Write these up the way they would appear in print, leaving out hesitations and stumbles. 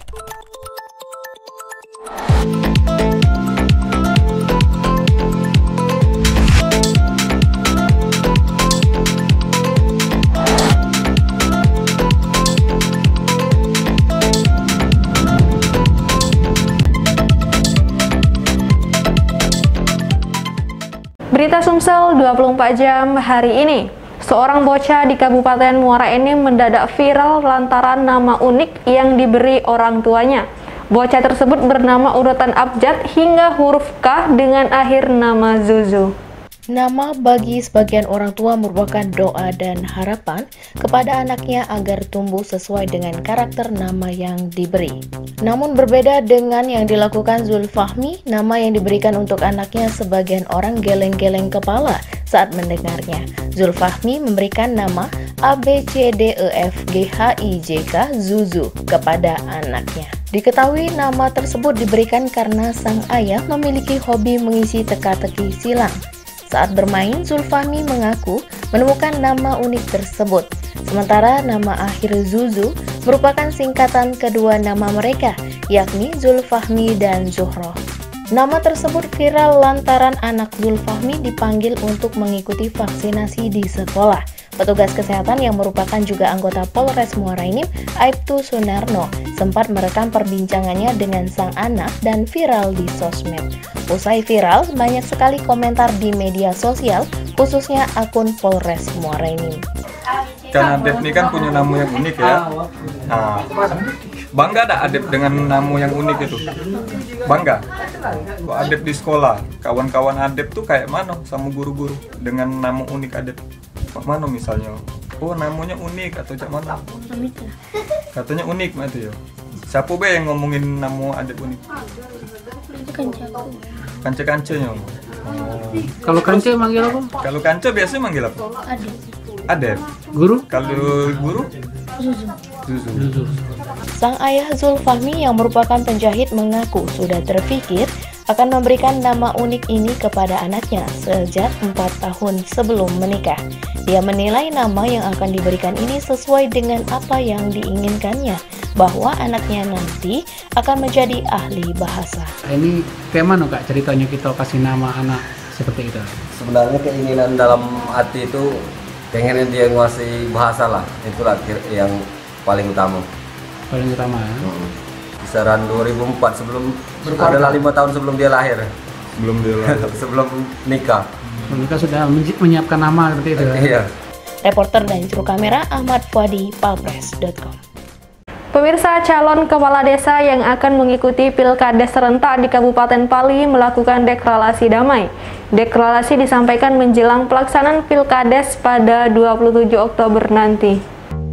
Berita Sumsel 24 jam hari ini. Seorang bocah di Kabupaten Muara Enim mendadak viral lantaran nama unik yang diberi orang tuanya. Bocah tersebut bernama urutan abjad hingga huruf K dengan akhir nama Zuzu. Nama bagi sebagian orang tua merupakan doa dan harapan kepada anaknya agar tumbuh sesuai dengan karakter nama yang diberi. Namun berbeda dengan yang dilakukan Zulfahmi, nama yang diberikan untuk anaknya sebagian orang geleng-geleng kepala saat mendengarnya. Zulfahmi memberikan nama ABCDEFGHIJK Zuzu kepada anaknya. Diketahui nama tersebut diberikan karena sang ayah memiliki hobi mengisi teka-teki silang. Saat bermain, Zulfahmi mengaku menemukan nama unik tersebut. Sementara nama akhir Zuzu merupakan singkatan kedua nama mereka, yakni Zulfahmi dan Zuhroh. Nama tersebut viral lantaran anak Zulfahmi dipanggil untuk mengikuti vaksinasi di sekolah. Petugas kesehatan yang merupakan juga anggota Polres Muara Enim, Aibtu Sunarno, sempat merekam perbincangannya dengan sang anak dan viral di sosmed. Usai viral, banyak sekali komentar di media sosial, khususnya akun Polres Muara Enim. Karena Adep ini kan punya nama yang unik ya. Nah, bangga ada Adep dengan nama yang unik itu? Bangga? Kok Adep di sekolah, kawan-kawan Adep tuh kayak mana sama guru-guru dengan nama unik Adep? Pak mana misalnya? Oh namanya unik atau cak mana? Katanya unik mah itu ya. Siapa be yang ngomongin nama Adep unik? Kance-kancenya. Oh. Kalau kance manggil apa? Kalau kance biasanya manggil apa? Adep. Adep. Guru? Kalau guru? Zuzu. Sang ayah Zulfahmi yang merupakan penjahit mengaku sudah terpikir akan memberikan nama unik ini kepada anaknya sejak 4 tahun sebelum menikah. Dia menilai nama yang akan diberikan ini sesuai dengan apa yang diinginkannya, bahwa anaknya nanti akan menjadi ahli bahasa. Ini kayak mana Kak ceritanya kita kasih nama anak seperti itu? Sebenarnya keinginan dalam hati itu pengen dia nguasai bahasa lah, itulah yang paling utama. Paling utama ya? Kisaran 2004 sebelum adalah 5 tahun sebelum dia lahir. Sebelum nikah. Mereka sudah menyiapkan nama seperti itu ya? Iya. Reporter dan juru kamera Ahmad Fuadi, palpres.com. Pemirsa, calon kepala desa yang akan mengikuti Pilkades serentak di Kabupaten Pali melakukan deklarasi damai. Deklarasi disampaikan menjelang pelaksanaan Pilkades pada 27 Oktober nanti.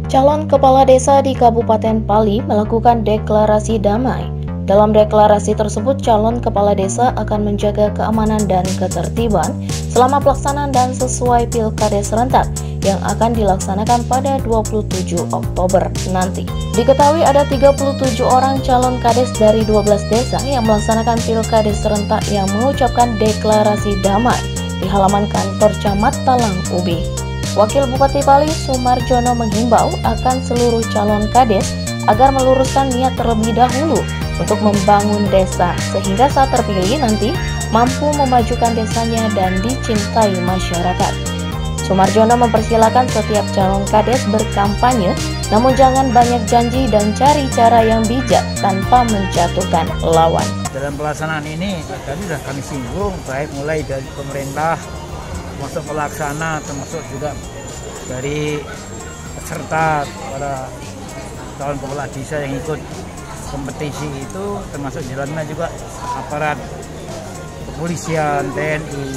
Calon kepala desa di Kabupaten Pali melakukan deklarasi damai. Dalam deklarasi tersebut, calon kepala desa akan menjaga keamanan dan ketertiban selama pelaksanaan dan sesuai Pilkades serentak yang akan dilaksanakan pada 27 Oktober nanti. Diketahui ada 37 orang calon kades dari 12 desa yang melaksanakan Pilkades serentak yang mengucapkan deklarasi damai di halaman kantor Camat Talang Ubi. Wakil Bupati Pali Sumarjono menghimbau akan seluruh calon kades agar meluruskan niat terlebih dahulu untuk membangun desa sehingga saat terpilih nanti mampu memajukan desanya dan dicintai masyarakat. Sumarjono mempersilahkan setiap calon kades berkampanye, namun jangan banyak janji dan cari cara yang bijak tanpa menjatuhkan lawan. Dalam pelaksanaan ini tadi sudah kami singgung, baik mulai dari pemerintah, termasuk pelaksana, termasuk juga dari peserta pada calon kepala desa yang ikut kompetisi itu, termasuk jalannya juga aparat kepolisian, TNI.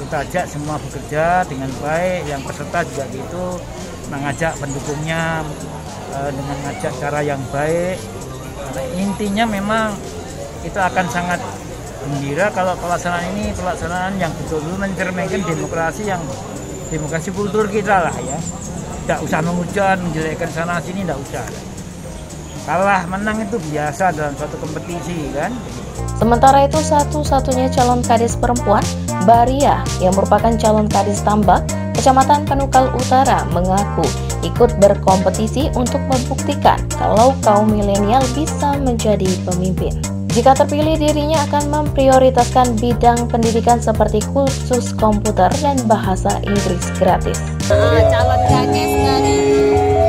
Kita ajak semua bekerja dengan baik, yang peserta juga gitu, mengajak pendukungnya dengan mengajak cara yang baik. Nah, intinya memang kita akan sangat gembira kalau pelaksanaan ini pelaksanaan yang betul-betul mencerminkan demokrasi kultur kita lah ya. Tidak usah menghujat, menjelekkan sana sini, tidak usah. Kalah menang itu biasa dalam suatu kompetisi kan. Sementara itu satu-satunya calon kades perempuan, Baria, yang merupakan calon kades Tambak, Kecamatan Penukal Utara, mengaku ikut berkompetisi untuk membuktikan kalau kaum milenial bisa menjadi pemimpin. Jika terpilih, dirinya akan memprioritaskan bidang pendidikan seperti kursus komputer dan bahasa Inggris gratis. Calon Kades dari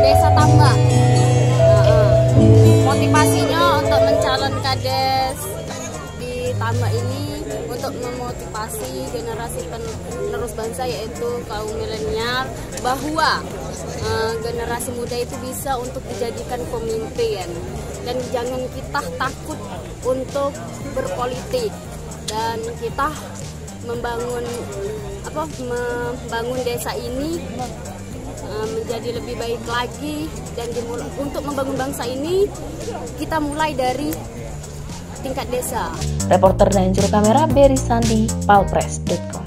Desa Tambak. Motivasinya untuk mencalon Kades di Tambak ini untuk memotivasi generasi penerus bangsa, yaitu kaum milenial, bahwa generasi muda itu bisa untuk dijadikan pemimpin, dan jangan kita takut untuk berpolitik, dan kita membangun desa ini menjadi lebih baik lagi, dan untuk membangun bangsa ini kita mulai dari tingkat desa. Reporter dan juru kamera Berry Sandi, palpres.com.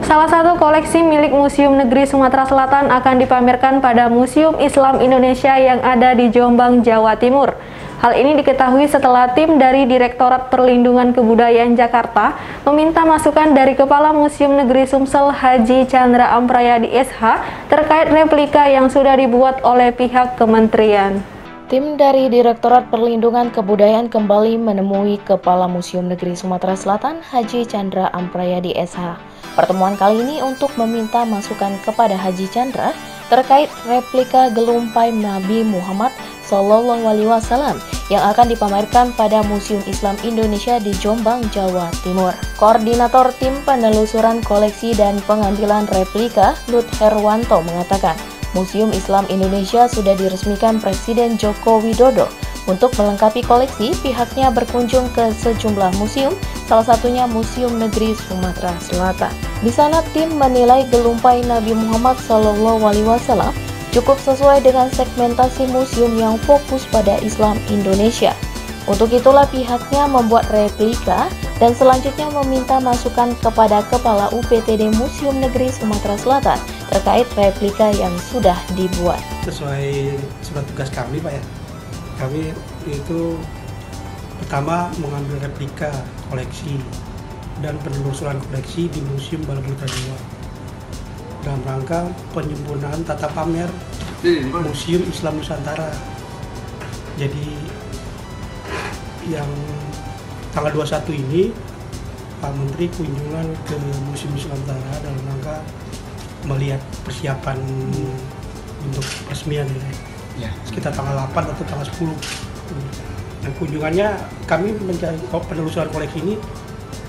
Salah satu koleksi milik Museum Negeri Sumatera Selatan akan dipamerkan pada Museum Islam Indonesia yang ada di Jombang, Jawa Timur. Hal ini diketahui setelah tim dari Direktorat Perlindungan Kebudayaan Jakarta meminta masukan dari Kepala Museum Negeri Sumsel Haji Chandra Amprayadi SH terkait replika yang sudah dibuat oleh pihak kementerian. Tim dari Direktorat Perlindungan Kebudayaan kembali menemui Kepala Museum Negeri Sumatera Selatan Haji Chandra Amprayadi SH. Pertemuan kali ini untuk meminta masukan kepada Haji Chandra terkait replika gelumpai Nabi Muhammad SAW yang akan dipamerkan pada Museum Islam Indonesia di Jombang, Jawa Timur. Koordinator Tim Penelusuran Koleksi dan Pengambilan Replika, Lut Herwanto, mengatakan Museum Islam Indonesia sudah diresmikan Presiden Joko Widodo. Untuk melengkapi koleksi, pihaknya berkunjung ke sejumlah museum, salah satunya Museum Negeri Sumatera Selatan. Di sana tim menilai gelumpai Nabi Muhammad SAW cukup sesuai dengan segmentasi museum yang fokus pada Islam Indonesia. Untuk itulah pihaknya membuat replika dan selanjutnya meminta masukan kepada Kepala UPTD Museum Negeri Sumatera Selatan terkait replika yang sudah dibuat. Sesuai surat tugas kami, Pak ya. Kami itu pertama mengambil replika koleksi dan penelusuran koleksi di Museum Balaputra II dalam rangka penyempurnaan tata pamer Museum Islam Nusantara. Jadi yang tanggal 21 ini Pak Menteri kunjungan ke Museum Islam Nusantara dalam rangka melihat persiapan untuk peresmian ya. Sekitar tanggal 8 atau tanggal 10. Dan kunjungannya kami mencari penelusuran koleksi ini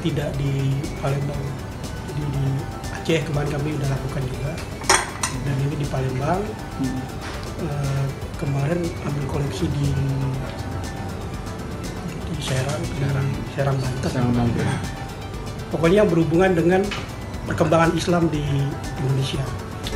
tidak di Palembang, jadi di Aceh kemarin kami sudah lakukan juga, dan ini di Palembang. Kemarin ambil koleksi di Serang, Banten. Pokoknya berhubungan dengan perkembangan Islam di Indonesia.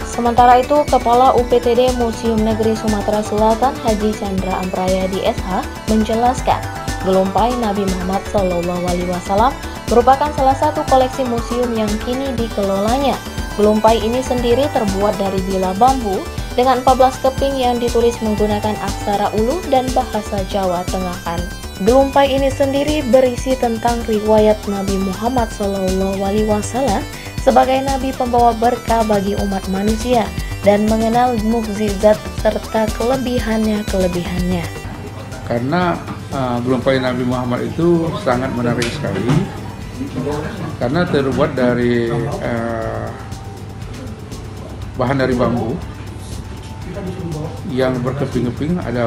Sementara itu, Kepala UPTD Museum Negeri Sumatera Selatan Haji Chandra Amprayadi SH menjelaskan, gelumpai Nabi Muhammad SAW merupakan salah satu koleksi museum yang kini dikelolanya. Gelumpai ini sendiri terbuat dari bila bambu dengan 14 keping yang ditulis menggunakan aksara Ulu dan bahasa Jawa Tengahan. Gelumpai ini sendiri berisi tentang riwayat Nabi Muhammad SAW sebagai nabi pembawa berkah bagi umat manusia dan mengenal mukjizat serta kelebihannya. Karena gelumpai Nabi Muhammad itu sangat menarik sekali karena terbuat dari bahan dari bambu yang berkeping-keping, ada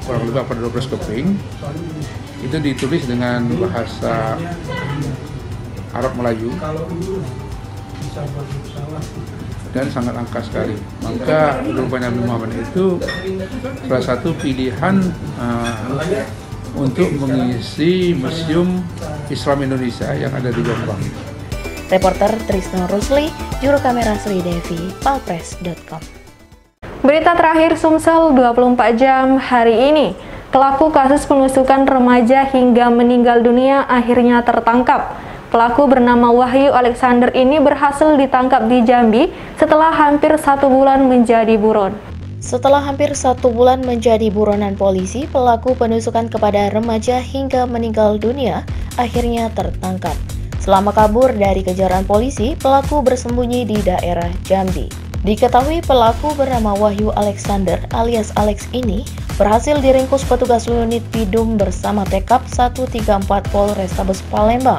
kurang lebih 12 keping. Itu ditulis dengan bahasa Arab Melayu dan sangat langka sekali. Maka gelumpai Nabi Muhammad itu salah satu pilihan untuk mengisi Museum Islam Indonesia yang ada di Jombang. Reporter Trisno Rusli, juru kamera Sri Devi, palpres.com. Berita terakhir Sumsel 24 jam hari ini. Pelaku kasus penusukan remaja hingga meninggal dunia akhirnya tertangkap. Pelaku bernama Wahyu Alexander ini berhasil ditangkap di Jambi setelah hampir 1 bulan menjadi buron. Setelah hampir 1 bulan menjadi buronan polisi, pelaku penusukan kepada remaja hingga meninggal dunia akhirnya tertangkap. Selama kabur dari kejaran polisi, pelaku bersembunyi di daerah Jambi. Diketahui pelaku bernama Wahyu Alexander alias Alex ini berhasil diringkus petugas unit Bidum bersama tekap 134 Polrestabes Palembang.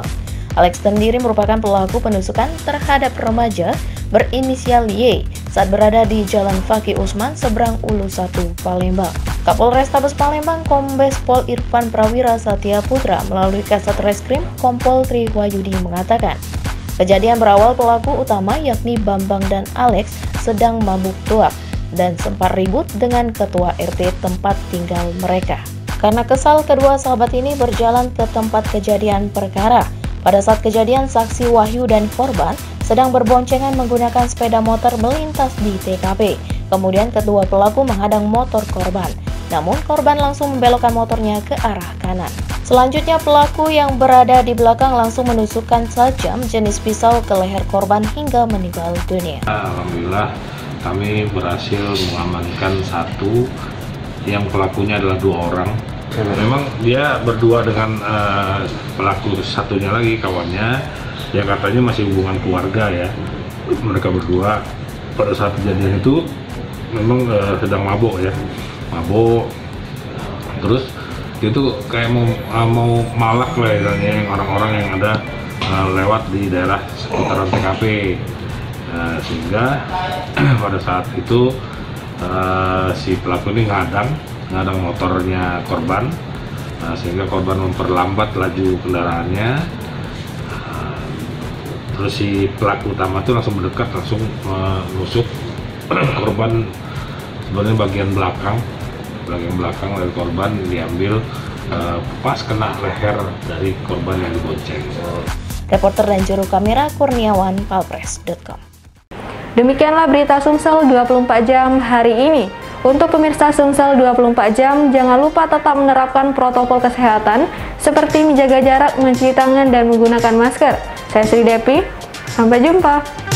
Alex sendiri merupakan pelaku penusukan terhadap remaja berinisial Y saat berada di Jalan Fakih Usman seberang Ulu 1 Palembang. Kapolrestabes Palembang Kombes Pol Irfan Prawira Satya Putra melalui Kasat Reskrim Kompol Tri Wahyudi mengatakan, kejadian berawal pelaku utama yakni Bambang dan Alex sedang mabuk tuak dan sempat ribut dengan ketua RT tempat tinggal mereka. Karena kesal, kedua sahabat ini berjalan ke tempat kejadian perkara. Pada saat kejadian, saksi Wahyu dan korban sedang berboncengan menggunakan sepeda motor melintas di TKP. Kemudian kedua pelaku menghadang motor korban. Namun korban langsung membelokkan motornya ke arah kanan. Selanjutnya pelaku yang berada di belakang langsung menusukkan tajam jenis pisau ke leher korban hingga meninggal dunia. Alhamdulillah kami berhasil mengamankan satu, yang pelakunya adalah 2 orang. Memang dia berdua dengan pelaku satunya lagi kawannya, ya katanya masih hubungan keluarga ya. Mereka berdua pada saat kejadian itu memang sedang mabuk ya, mabuk. Terus itu kayak mau malak lah yang orang-orang yang ada lewat di daerah seputaran TKP. Sehingga pada saat itu si pelaku ini ngadang motornya korban, sehingga korban memperlambat laju kendaraannya. Terus si pelaku utama itu langsung mendekat, langsung menusuk korban sebenarnya bagian belakang dari korban, diambil pas kena leher dari korban yang dibonceng. Reporter dan juru kamera Kurniawan, Palpres.com. Demikianlah berita Sumsel 24 jam hari ini. Untuk pemirsa Sumsel 24 jam, jangan lupa tetap menerapkan protokol kesehatan seperti menjaga jarak, mencuci tangan, dan menggunakan masker. Saya Sri Depi, sampai jumpa.